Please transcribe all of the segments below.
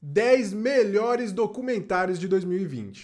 10 melhores documentários de 2020.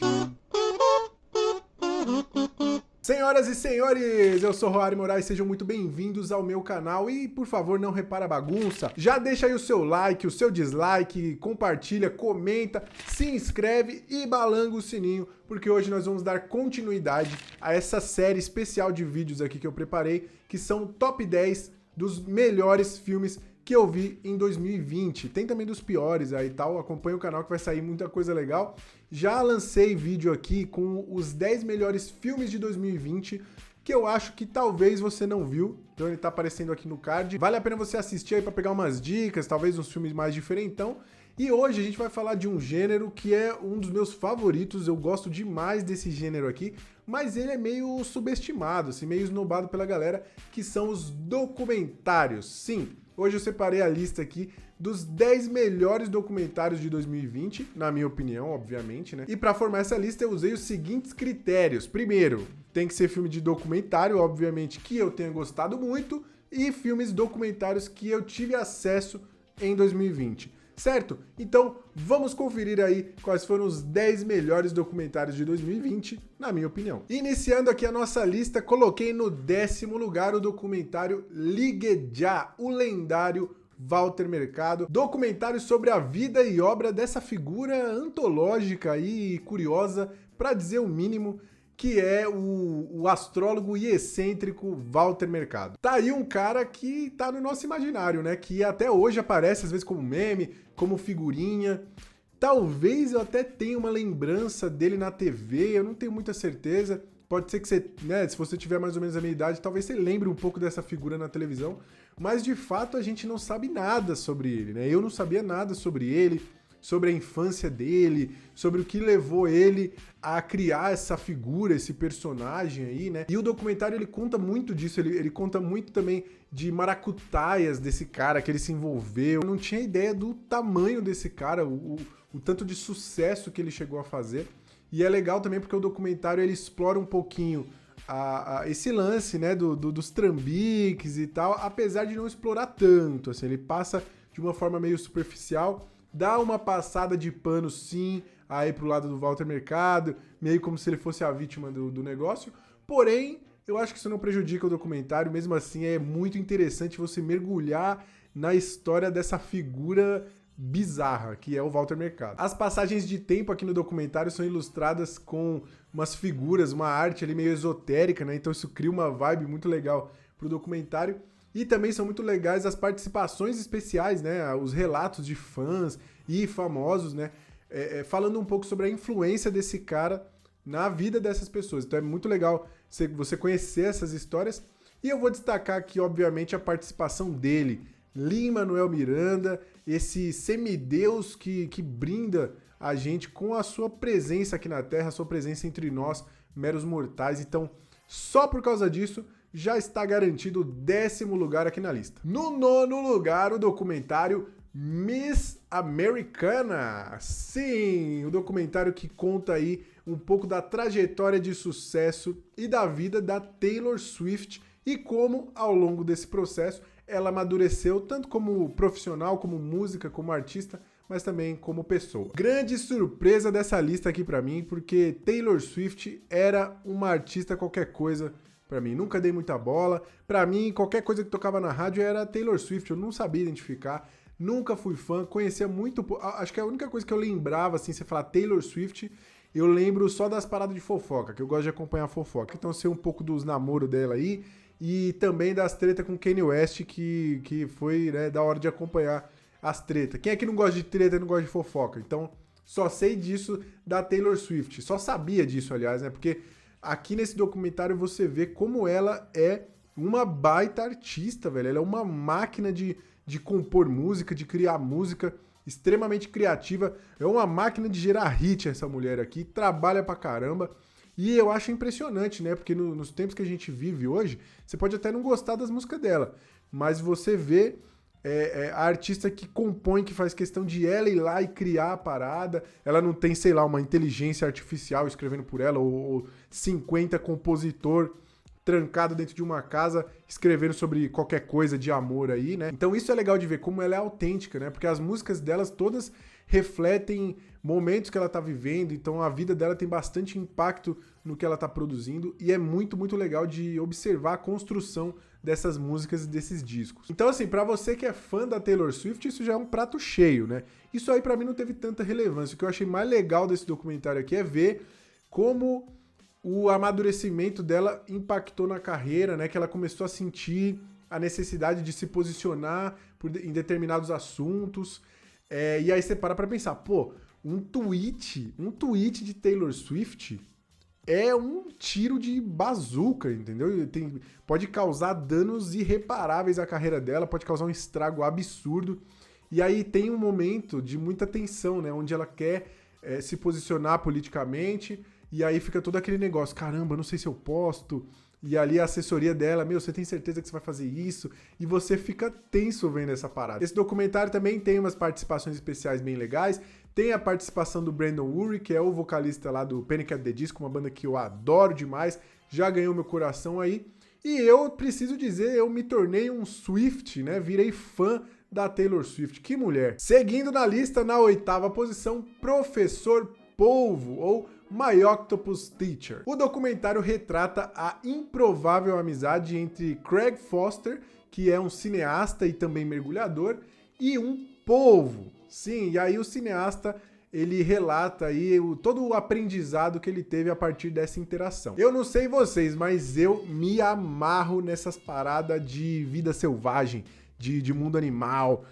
Senhoras e senhores, eu sou Roary Moraes, sejam muito bem-vindos ao meu canal e, por favor, não repara a bagunça. Já deixa aí o seu like, o seu dislike, compartilha, comenta, se inscreve e balanga o sininho, porque hoje nós vamos dar continuidade a essa série especial de vídeos aqui que eu preparei, que são top 10 dos melhores filmes que eu vi em 2020. Tem também dos piores aí e tal, acompanha o canal que vai sair muita coisa legal. Já lancei vídeo aqui com os 10 melhores filmes de 2020, que eu acho que talvez você não viu, então ele tá aparecendo aqui no card. Vale a pena você assistir aí pra pegar umas dicas, talvez uns filmes mais diferentão. E hoje a gente vai falar de um gênero que é um dos meus favoritos, eu gosto demais desse gênero aqui, mas ele é meio subestimado, assim, meio esnobado pela galera, que são os documentários. Sim, hoje eu separei a lista aqui dos 10 melhores documentários de 2020, na minha opinião, obviamente, né? E para formar essa lista eu usei os seguintes critérios. Primeiro, tem que ser filme de documentário, obviamente, que eu tenha gostado muito, e filmes documentários que eu tive acesso em 2020. Certo? Então, vamos conferir aí quais foram os 10 melhores documentários de 2020, na minha opinião. Iniciando aqui a nossa lista, coloquei no 10º lugar o documentário Ligue Já, o lendário Walter Mercado. Documentário sobre a vida e obra dessa figura antológica e curiosa, para dizer o mínimo, que é o astrólogo e excêntrico Walter Mercado. Tá aí um cara que tá no nosso imaginário, né? Que até hoje aparece às vezes como meme, como figurinha. Talvez eu até tenha uma lembrança dele na TV, eu não tenho muita certeza. Pode ser que você, né, se você tiver mais ou menos a minha idade, talvez você lembre um pouco dessa figura na televisão. Mas de fato a gente não sabe nada sobre ele, né? Eu não sabia nada sobre ele, sobre a infância dele, sobre o que levou ele a criar essa figura, esse personagem aí, né? E o documentário, ele conta muito disso, ele conta muito também de maracutaias desse cara, que ele se envolveu. Eu não tinha ideia do tamanho desse cara, o tanto de sucesso que ele chegou a fazer. E é legal também porque o documentário, ele explora um pouquinho esse lance, né, dos trambiques e tal, apesar de não explorar tanto, assim, ele passa de uma forma meio superficial, dá uma passada de pano, sim, aí pro lado do Walter Mercado, meio como se ele fosse a vítima do negócio. Porém, eu acho que isso não prejudica o documentário. Mesmo assim, é muito interessante você mergulhar na história dessa figura bizarra, que é o Walter Mercado. As passagens de tempo aqui no documentário são ilustradas com umas figuras, uma arte ali meio esotérica, né? Então isso cria uma vibe muito legal pro documentário. E também são muito legais as participações especiais, né? Os relatos de fãs e famosos, né? Falando um pouco sobre a influência desse cara na vida dessas pessoas. Então é muito legal você conhecer essas histórias. E eu vou destacar aqui, obviamente, a participação dele, Lin-Manuel Miranda, esse semideus que brinda a gente com a sua presença aqui na Terra, a sua presença entre nós, meros mortais. Então, só por causa disso, já está garantido o 10º lugar aqui na lista. No 9º lugar, o documentário Miss Americana. Sim, o documentário que conta aí um pouco da trajetória de sucesso e da vida da Taylor Swift e como, ao longo desse processo, ela amadureceu tanto como profissional, como música, como artista, mas também como pessoa. Grande surpresa dessa lista aqui pra mim, porque Taylor Swift era uma artista qualquer coisa pra mim. Nunca dei muita bola. Pra mim, qualquer coisa que tocava na rádio era Taylor Swift. Eu não sabia identificar. Nunca fui fã. Conhecia muito... Acho que a única coisa que eu lembrava, assim, você falar Taylor Swift, eu lembro só das paradas de fofoca, que eu gosto de acompanhar fofoca. Então, sei um pouco dos namoros dela aí e também das tretas com Kanye West, que foi, né, da hora de acompanhar as tretas. Quem é que não gosta de treta e não gosta de fofoca? Então, só sei disso da Taylor Swift. Só sabia disso, aliás, né? Porque aqui nesse documentário você vê como ela é uma baita artista, velho. Ela é uma máquina de compor música, de criar música, extremamente criativa. É uma máquina de gerar hit essa mulher aqui, trabalha pra caramba. E eu acho impressionante, né? Porque nos tempos que a gente vive hoje, você pode até não gostar das músicas dela, mas você vê a artista que compõe, que faz questão de ela ir lá e criar a parada. Ela não tem, sei lá, uma inteligência artificial escrevendo por ela, ou 50 compositor trancado dentro de uma casa escrevendo sobre qualquer coisa de amor aí, né? Então isso é legal de ver como ela é autêntica, né? Porque as músicas delas todas refletem momentos que ela tá vivendo, então a vida dela tem bastante impacto no que ela tá produzindo e é muito, muito legal de observar a construção dessas músicas e desses discos. Então assim, pra você que é fã da Taylor Swift, isso já é um prato cheio, né? Isso aí pra mim não teve tanta relevância. O que eu achei mais legal desse documentário aqui é ver como o amadurecimento dela impactou na carreira, né? Que ela começou a sentir a necessidade de se posicionar em determinados assuntos. E aí você para pra pensar, pô, um tweet de Taylor Swift é um tiro de bazuca, entendeu? Pode causar danos irreparáveis à carreira dela, pode causar um estrago absurdo. E aí tem um momento de muita tensão, né? Onde ela quer se posicionar politicamente, e aí fica todo aquele negócio, caramba, não sei se eu posto. E ali a assessoria dela, meu, você tem certeza que você vai fazer isso? E você fica tenso vendo essa parada. Esse documentário também tem umas participações especiais bem legais. Tem a participação do Brandon Urie, que é o vocalista lá do Panic! At the Disco, uma banda que eu adoro demais, já ganhou meu coração aí. E eu preciso dizer, eu me tornei um Swift, né? Virei fã da Taylor Swift. Que mulher! Seguindo na lista, na 8ª posição, Professor Polvo, ou My Octopus Teacher. O documentário retrata a improvável amizade entre Craig Foster, que é um cineasta e também mergulhador, e um polvo. Sim, e aí o cineasta, ele relata aí todo o aprendizado que ele teve a partir dessa interação. Eu não sei vocês, mas eu me amarro nessas paradas de vida selvagem, de mundo animal.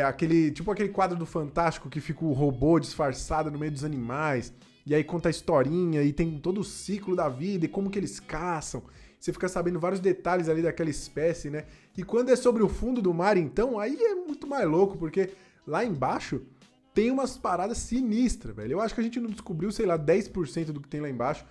Aquele quadro do Fantástico que fica o robô disfarçado no meio dos animais. E aí conta a historinha e tem todo o ciclo da vida e como que eles caçam. Você fica sabendo vários detalhes ali daquela espécie, né? E quando é sobre o fundo do mar, então, aí é muito mais louco, porque lá embaixo tem umas paradas sinistras, velho. Eu acho que a gente não descobriu, sei lá, 10% do que tem lá embaixo.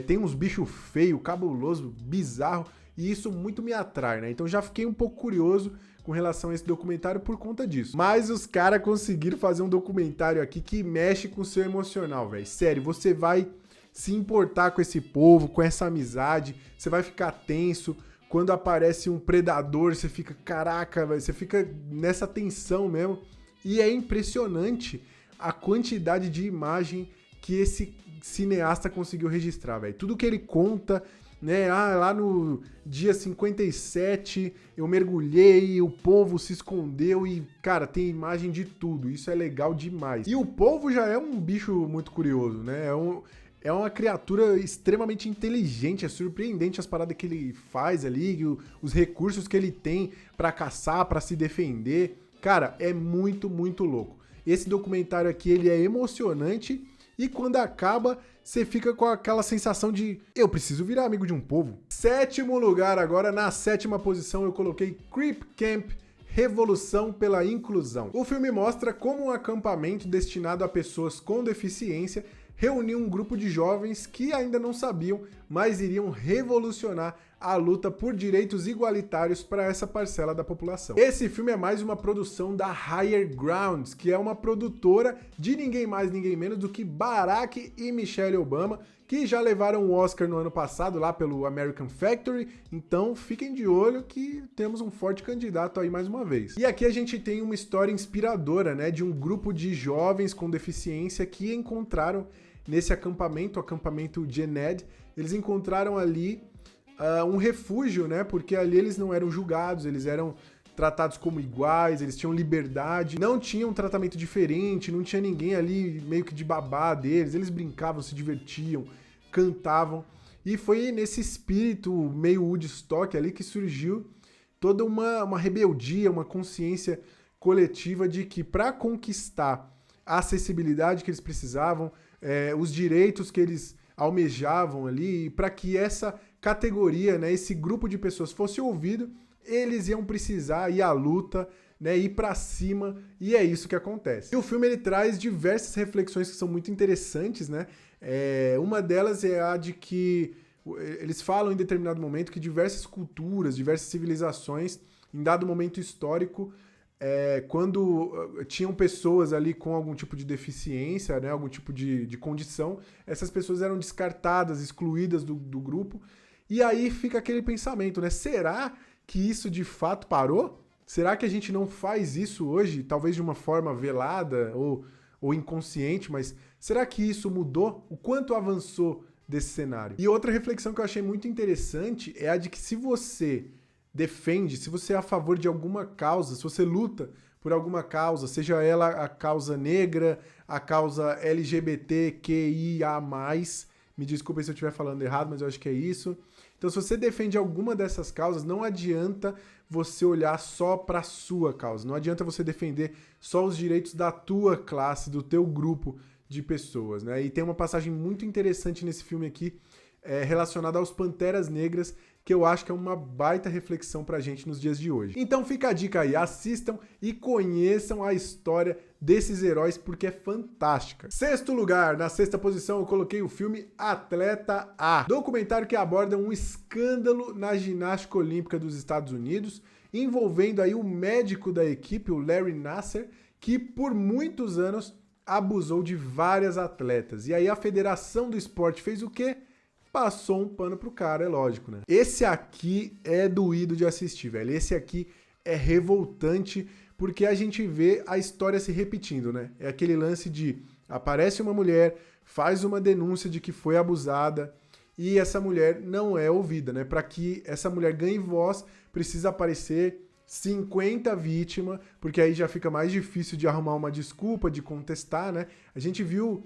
Tem uns bichos feios, cabuloso, bizarro, e isso muito me atrai, né? Então já fiquei um pouco curioso com relação a esse documentário por conta disso. Mas os caras conseguiram fazer um documentário aqui que mexe com o seu emocional, velho. Sério, você vai se importar com esse povo, com essa amizade, você vai ficar tenso. Quando aparece um predador, você fica, caraca, velho, você fica nessa tensão mesmo. E é impressionante a quantidade de imagem que esse cineasta conseguiu registrar, velho. Tudo que ele conta, né? Lá no dia 57 eu mergulhei, o povo se escondeu e, cara, tem imagem de tudo. Isso é legal demais. E o povo já é um bicho muito curioso, né? É uma criatura extremamente inteligente, é surpreendente as paradas que ele faz ali, os recursos que ele tem pra caçar, pra se defender. Cara, é muito, muito louco. Esse documentário aqui, ele é emocionante e quando acaba, você fica com aquela sensação de eu preciso virar amigo de um povo. 7º lugar agora, na 7ª posição, eu coloquei Creep Camp, Revolução pela Inclusão. O filme mostra como um acampamento destinado a pessoas com deficiência reuniu um grupo de jovens que ainda não sabiam, mas iriam revolucionar a luta por direitos igualitários para essa parcela da população. Esse filme é mais uma produção da Higher Grounds, que é uma produtora de ninguém mais, ninguém menos do que Barack e Michelle Obama, que já levaram o Oscar no ano passado lá pelo American Factory, então fiquem de olho que temos um forte candidato aí mais uma vez. E aqui a gente tem uma história inspiradora, né, de um grupo de jovens com deficiência que encontraram nesse acampamento, o acampamento Gened, eles encontraram ali um refúgio, né? Porque ali eles não eram julgados, eles eram tratados como iguais, eles tinham liberdade, não tinham um tratamento diferente, não tinha ninguém ali meio que de babá deles, eles brincavam, se divertiam, cantavam. E foi nesse espírito meio Woodstock ali que surgiu toda uma rebeldia, uma consciência coletiva de que para conquistar a acessibilidade que eles precisavam, os direitos que eles almejavam ali, para que essa categoria, né, esse grupo de pessoas fosse ouvido, eles iam precisar ir à luta, né, ir para cima, e é isso que acontece. E o filme ele traz diversas reflexões que são muito interessantes, né? Uma delas é a de que eles falam em determinado momento que diversas culturas, diversas civilizações, em dado momento histórico, quando tinham pessoas ali com algum tipo de deficiência, né, algum tipo de condição, essas pessoas eram descartadas, excluídas do grupo, e aí fica aquele pensamento, né? Será que isso de fato parou? Será que a gente não faz isso hoje, talvez de uma forma velada, ou ou inconsciente, mas será que isso mudou? O quanto avançou desse cenário? E outra reflexão que eu achei muito interessante é a de que se você defende, se você é a favor de alguma causa, se você luta por alguma causa, seja ela a causa negra, a causa LGBTQIA+, me desculpem se eu estiver falando errado, mas eu acho que é isso. Então, se você defende alguma dessas causas, não adianta você olhar só para a sua causa, não adianta você defender só os direitos da tua classe, do teu grupo de pessoas, né? E tem uma passagem muito interessante nesse filme aqui, relacionada aos Panteras Negras, que eu acho que é uma baita reflexão pra gente nos dias de hoje. Então fica a dica aí, assistam e conheçam a história desses heróis, porque é fantástica. Sexto lugar, na sexta posição eu coloquei o filme Atleta A, documentário que aborda um escândalo na ginástica olímpica dos Estados Unidos, envolvendo aí o médico da equipe, o Larry Nassar, que por muitos anos abusou de várias atletas. E aí a Federação do Esporte fez o quê? Passou um pano pro cara, é lógico, né? Esse aqui é doído de assistir, velho. Esse aqui é revoltante, porque a gente vê a história se repetindo, né? É aquele lance de aparece uma mulher, faz uma denúncia de que foi abusada e essa mulher não é ouvida, né? Para que essa mulher ganhe voz, precisa aparecer 50 vítimas, porque aí já fica mais difícil de arrumar uma desculpa, de contestar, né? A gente viu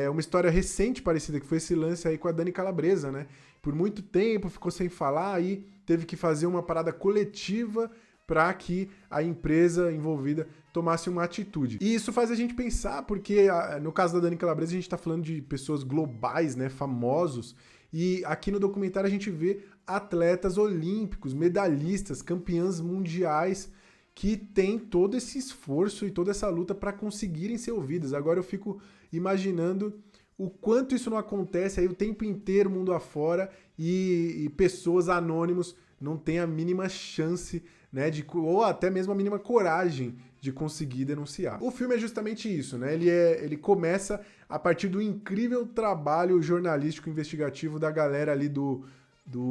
uma história recente parecida, que foi esse lance aí com a Dani Calabresa, né? Por muito tempo ficou sem falar, aí teve que fazer uma parada coletiva para que a empresa envolvida tomasse uma atitude. E isso faz a gente pensar, porque no caso da Dani Calabresa a gente tá falando de pessoas globais, né? Famosos, e aqui no documentário a gente vê atletas olímpicos, medalhistas, campeãs mundiais, que tem todo esse esforço e toda essa luta para conseguirem ser ouvidas. Agora eu fico imaginando o quanto isso não acontece aí o tempo inteiro, mundo afora, e pessoas anônimos não têm a mínima chance, né, ou até mesmo a mínima coragem de conseguir denunciar. O filme é justamente isso, né? Ele começa a partir do incrível trabalho jornalístico investigativo da galera ali do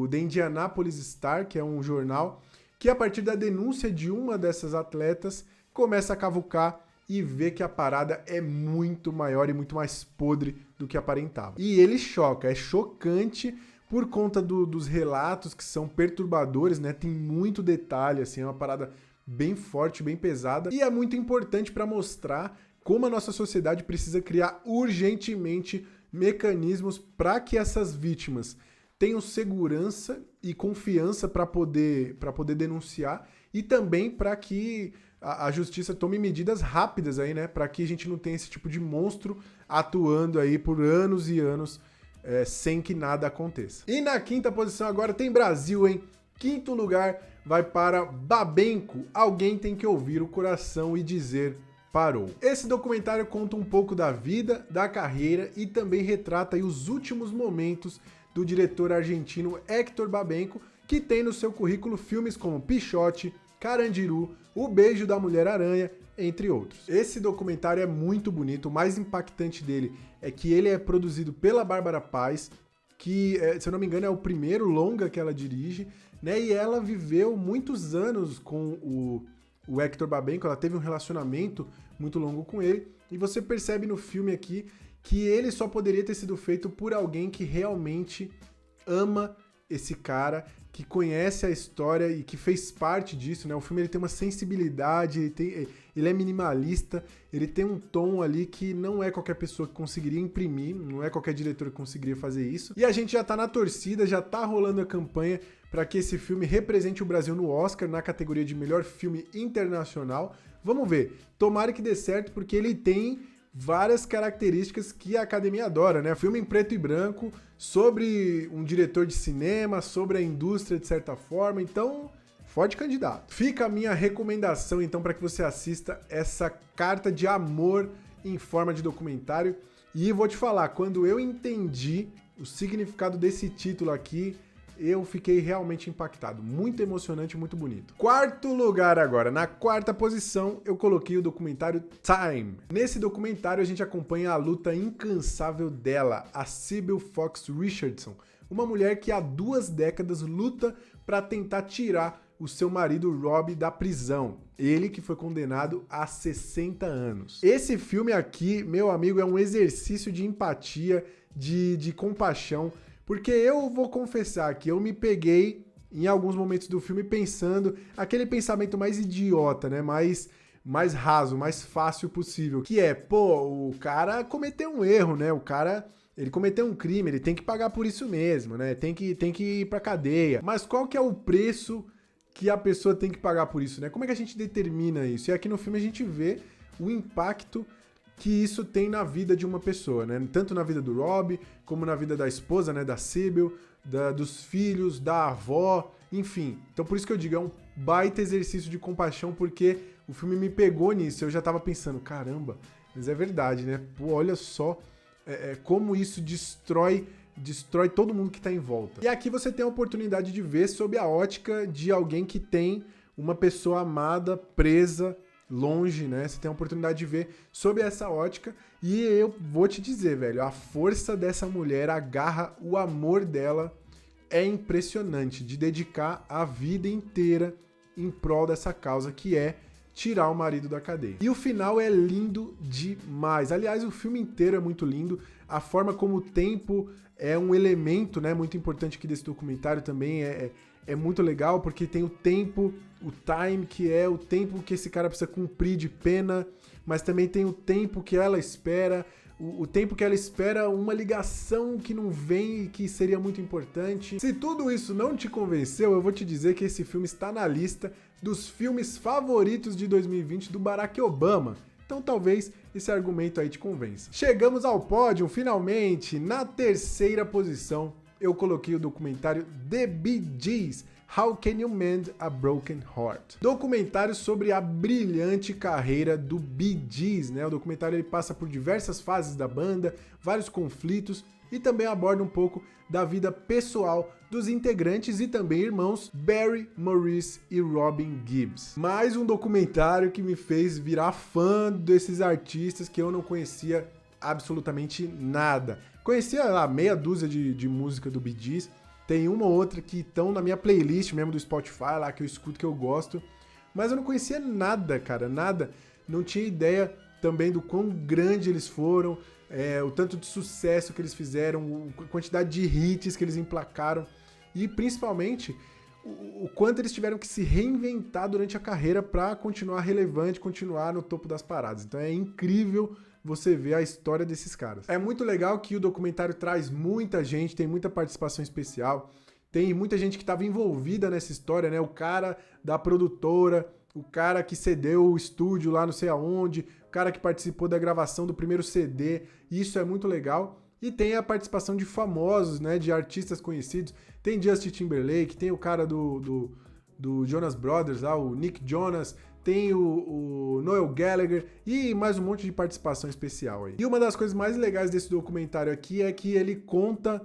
The Indianapolis Star, que é um jornal que a partir da denúncia de uma dessas atletas começa a cavucar e vê que a parada é muito maior e muito mais podre do que aparentava. E ele choca, é chocante por conta dos relatos que são perturbadores, né? Tem muito detalhe, assim, é uma parada bem forte, bem pesada, e é muito importante para mostrar como a nossa sociedade precisa criar urgentemente mecanismos para que essas vítimas tenham segurança e confiança para poder denunciar, e também para que a justiça tome medidas rápidas aí, né? Para que a gente não tenha esse tipo de monstro atuando aí por anos e anos sem que nada aconteça. E na quinta posição agora tem Brasil, hein? Quinto lugar vai para Babenco. Alguém tem que ouvir o coração e dizer parou. Esse documentário conta um pouco da vida, da carreira e também retrata aí os últimos momentos do diretor argentino Héctor Babenco, que tem no seu currículo filmes como Pichote, Carandiru, O Beijo da Mulher-Aranha, entre outros. Esse documentário é muito bonito, o mais impactante dele é que ele é produzido pela Bárbara Paz, que, se eu não me engano, é o primeiro longa que ela dirige, né? E ela viveu muitos anos com o Héctor Babenco, ela teve um relacionamento muito longo com ele, e você percebe no filme aqui que ele só poderia ter sido feito por alguém que realmente ama esse cara, que conhece a história e que fez parte disso, né? O filme ele tem uma sensibilidade, ele é minimalista, ele tem um tom ali que não é qualquer pessoa que conseguiria imprimir, não é qualquer diretor que conseguiria fazer isso. E a gente já tá na torcida, já tá rolando a campanha para que esse filme represente o Brasil no Oscar, na categoria de melhor filme internacional. Vamos ver, tomara que dê certo, porque ele tem várias características que a academia adora, né? Filme em preto e branco, sobre um diretor de cinema, sobre a indústria de certa forma, então, forte candidato. Fica a minha recomendação, então, para que você assista essa carta de amor em forma de documentário. E vou te falar, quando eu entendi o significado desse título aqui, eu fiquei realmente impactado. Muito emocionante, muito bonito. Quarto lugar agora. Na quarta posição, eu coloquei o documentário Time. Nesse documentário, a gente acompanha a luta incansável dela, a Sybil Fox Richardson, uma mulher que há 2 décadas luta para tentar tirar o seu marido Rob da prisão. Ele que foi condenado a 60 anos. Esse filme aqui, meu amigo, é um exercício de empatia, de compaixão, porque eu vou confessar que eu me peguei em alguns momentos do filme pensando aquele pensamento mais idiota, né? Mais raso, mais fácil possível, que é, pô, o cara cometeu um erro, né? O cara, ele cometeu um crime, ele tem que pagar por isso mesmo, né? Tem que ir pra cadeia. Mas qual que é o preço que a pessoa tem que pagar por isso, né? Como é que a gente determina isso? E aqui no filme a gente vê o impacto que isso tem na vida de uma pessoa, né? Tanto na vida do Rob, como na vida da esposa, né? Da Sybil, dos filhos, da avó, enfim. Então por isso que eu digo, é um baita exercício de compaixão, porque o filme me pegou nisso. Eu já tava pensando, caramba, mas é verdade, né? Pô, olha só como isso destrói todo mundo que tá em volta. E aqui você tem a oportunidade de ver sob a ótica de alguém que tem uma pessoa amada, presa, longe, né? Você tem a oportunidade de ver sob essa ótica, e eu vou te dizer, velho, a força dessa mulher, a garra, o amor dela é impressionante, de dedicar a vida inteira em prol dessa causa, que é tirar o marido da cadeia. E o final é lindo demais. Aliás, o filme inteiro é muito lindo. A forma como o tempo é um elemento, né, muito importante aqui desse documentário também é muito legal, porque tem o tempo, o time, que é o tempo que esse cara precisa cumprir de pena, mas também tem o tempo que ela espera, o tempo que ela espera uma ligação que não vem e que seria muito importante. Se tudo isso não te convenceu, eu vou te dizer que esse filme está na lista dos filmes favoritos de 2020 do Barack Obama. Então talvez esse argumento aí te convença. Chegamos ao pódio, finalmente. Na terceira posição, eu coloquei o documentário The Bee Gees, How Can You Mend a Broken Heart? Documentário sobre a brilhante carreira do Bee Gees, né? O documentário ele passa por diversas fases da banda, vários conflitos, e também aborda um pouco da vida pessoal dos integrantes e também irmãos Barry, Maurice e Robin Gibbs. Mais um documentário que me fez virar fã desses artistas que eu não conhecia absolutamente nada. Conhecia lá meia dúzia de música do Bee Gees, tem uma ou outra que estão na minha playlist mesmo do Spotify lá, que eu escuto, que eu gosto, mas eu não conhecia nada, cara, nada. Não tinha ideia também do quão grande eles foram, o tanto de sucesso que eles fizeram, a quantidade de hits que eles emplacaram e principalmente o quanto eles tiveram que se reinventar durante a carreira para continuar relevante, continuar no topo das paradas. Então é incrível você ver a história desses caras. É muito legal que o documentário traz muita gente, tem muita participação especial, tem muita gente que estava envolvida nessa história, né? O cara da produtora, o cara que cedeu o estúdio lá não sei aonde, o cara que participou da gravação do primeiro CD, isso é muito legal. E tem a participação de famosos, né, de artistas conhecidos, tem Justin Timberlake, tem o cara do Jonas Brothers lá, o Nick Jonas, tem o Noel Gallagher e mais um monte de participação especial aí. E uma das coisas mais legais desse documentário aqui é que ele conta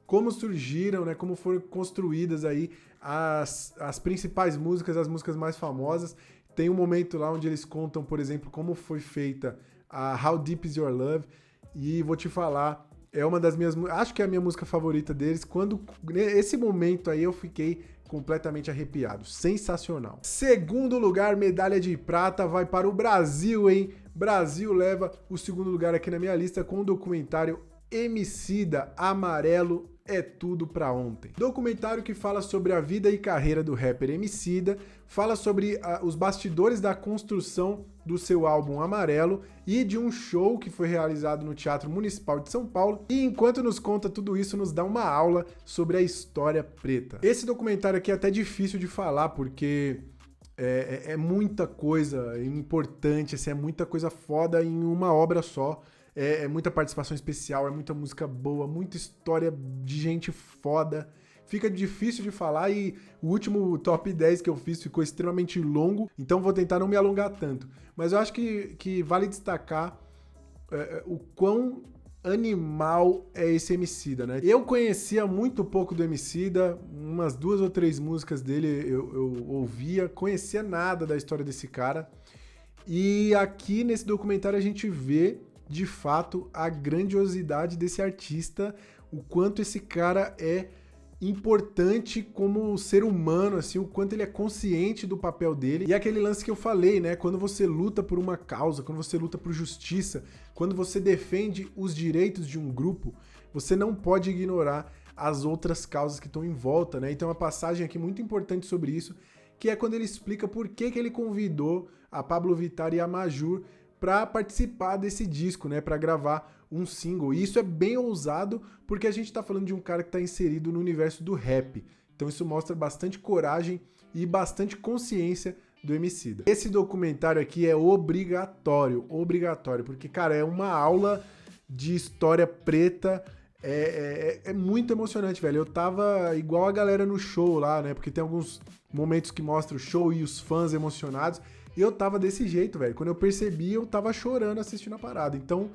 como surgiram, né, como foram construídas aí as principais músicas, as músicas mais famosas. Tem um momento lá onde eles contam, por exemplo, como foi feita a How Deep Is Your Love, e vou te falar, é uma das minhas, acho que é a minha música favorita deles. Quando esse momento aí eu fiquei completamente arrepiado, sensacional. Segundo lugar, medalha de prata vai para o Brasil, hein? Brasil leva o segundo lugar aqui na minha lista com o documentário Emicida, Amarelo é Tudo Pra Ontem. Documentário que fala sobre a vida e carreira do rapper Emicida, fala sobre os bastidores da construção do seu álbum Amarelo e de um show que foi realizado no Teatro Municipal de São Paulo. E enquanto nos conta tudo isso, nos dá uma aula sobre a história preta. Esse documentário aqui é até difícil de falar, porque é muita coisa importante, assim, é muita coisa foda em uma obra só. É muita participação especial, é muita música boa, muita história de gente foda. Fica difícil de falar e o último top 10 que eu fiz ficou extremamente longo, então vou tentar não me alongar tanto. Mas eu acho que vale destacar o quão animal é esse Emicida, né? Eu conhecia muito pouco do Emicida, umas 2 ou 3 músicas dele eu ouvia, conhecia nada da história desse cara. E aqui nesse documentário a gente vê de fato a grandiosidade desse artista, o quanto esse cara é importante como ser humano, assim, o quanto ele é consciente do papel dele. E aquele lance que eu falei, né? Quando você luta por uma causa, quando você luta por justiça, quando você defende os direitos de um grupo, você não pode ignorar as outras causas que estão em volta, né? Então, uma passagem aqui muito importante sobre isso, que é quando ele explica por que ele convidou a Pabllo Vittar e a Majur para participar desse disco, né, para gravar um single. E isso é bem ousado, porque a gente está falando de um cara que está inserido no universo do rap. Então isso mostra bastante coragem e bastante consciência do Emicida. Esse documentário aqui é obrigatório, porque, cara, é uma aula de história preta. É muito emocionante, velho. Eu tava igual a galera no show lá, né, porque tem alguns momentos que mostra o show e os fãs emocionados. E eu tava desse jeito, velho. Quando eu percebi, eu tava chorando assistindo a parada. Então,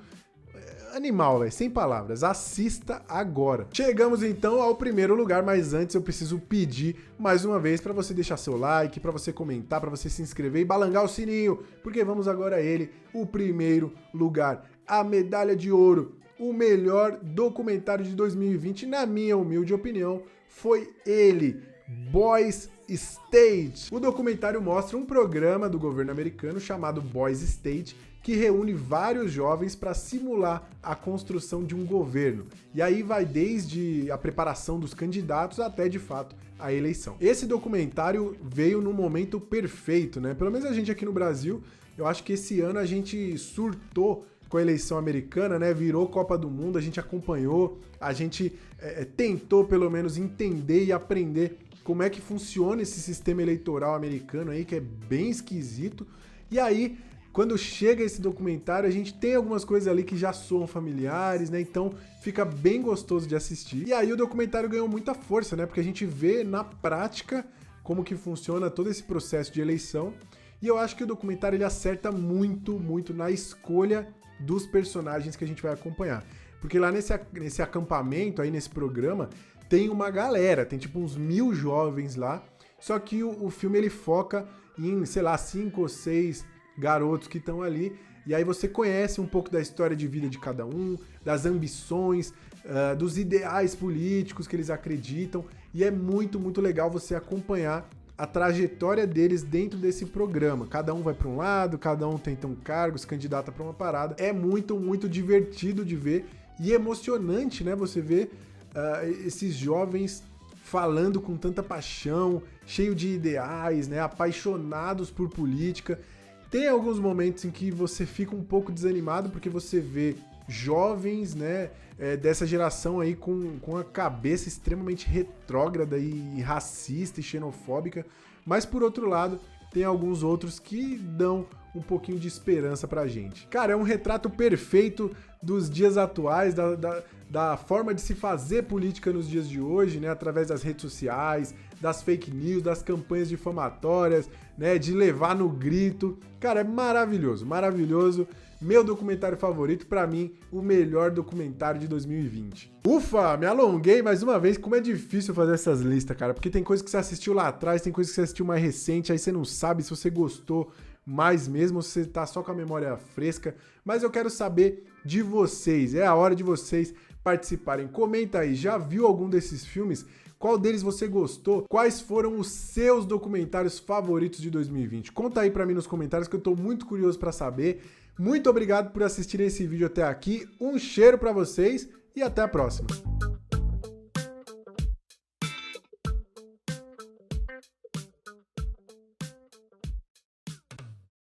animal, velho. Sem palavras. Assista agora. Chegamos, então, ao primeiro lugar. Mas antes, eu preciso pedir, mais uma vez, pra você deixar seu like, pra você comentar, pra você se inscrever e balangar o sininho. Porque vamos agora a ele, o primeiro lugar. A medalha de ouro. O melhor documentário de 2020, na minha humilde opinião, foi ele. Boys State. O documentário mostra um programa do governo americano chamado Boys State, que reúne vários jovens para simular a construção de um governo. E aí vai desde a preparação dos candidatos até, de fato, a eleição. Esse documentário veio no momento perfeito, né? Pelo menos a gente aqui no Brasil, eu acho que esse ano a gente surtou com a eleição americana, né? Virou Copa do Mundo, a gente acompanhou, a gente tentou pelo menos entender e aprender como é que funciona esse sistema eleitoral americano aí, que é bem esquisito. E aí, quando chega esse documentário, a gente tem algumas coisas ali que já soam familiares, né? Então fica bem gostoso de assistir. E aí o documentário ganhou muita força, né? Porque a gente vê na prática como que funciona todo esse processo de eleição. E eu acho que o documentário ele acerta muito, muito na escolha dos personagens que a gente vai acompanhar. Porque lá nesse acampamento, aí nesse programa, tem uma galera, tem tipo uns 1000 jovens lá, só que o filme ele foca em, sei lá, 5 ou 6 garotos que estão ali, e aí você conhece um pouco da história de vida de cada um, das ambições, dos ideais políticos que eles acreditam, e é muito, muito legal você acompanhar a trajetória deles dentro desse programa. Cada um vai para um lado, cada um tenta um cargo, se candidata para uma parada. É muito, muito divertido de ver e emocionante, né? Você vê esses jovens falando com tanta paixão, cheio de ideais, né? Apaixonados por política. Tem alguns momentos em que você fica um pouco desanimado porque você vê jovens, né, dessa geração aí com a cabeça extremamente retrógrada e racista e xenofóbica, mas por outro lado tem alguns outros que dão um pouquinho de esperança pra gente. Cara, é um retrato perfeito dos dias atuais, da forma de se fazer política nos dias de hoje, né, através das redes sociais, das fake news, das campanhas difamatórias, né, de levar no grito. Cara, é maravilhoso, maravilhoso. Meu documentário favorito, pra mim, o melhor documentário de 2020. Ufa, me alonguei mais uma vez, como é difícil fazer essas listas, cara, porque tem coisa que você assistiu lá atrás, tem coisa que você assistiu mais recente, aí você não sabe se você gostou mais mesmo, se você tá só com a memória fresca, mas eu quero saber de vocês, é a hora de vocês participarem. Comenta aí, já viu algum desses filmes? Qual deles você gostou? Quais foram os seus documentários favoritos de 2020? Conta aí pra mim nos comentários que eu tô muito curioso pra saber. Muito obrigado por assistirem esse vídeo até aqui, um cheiro pra vocês e até a próxima!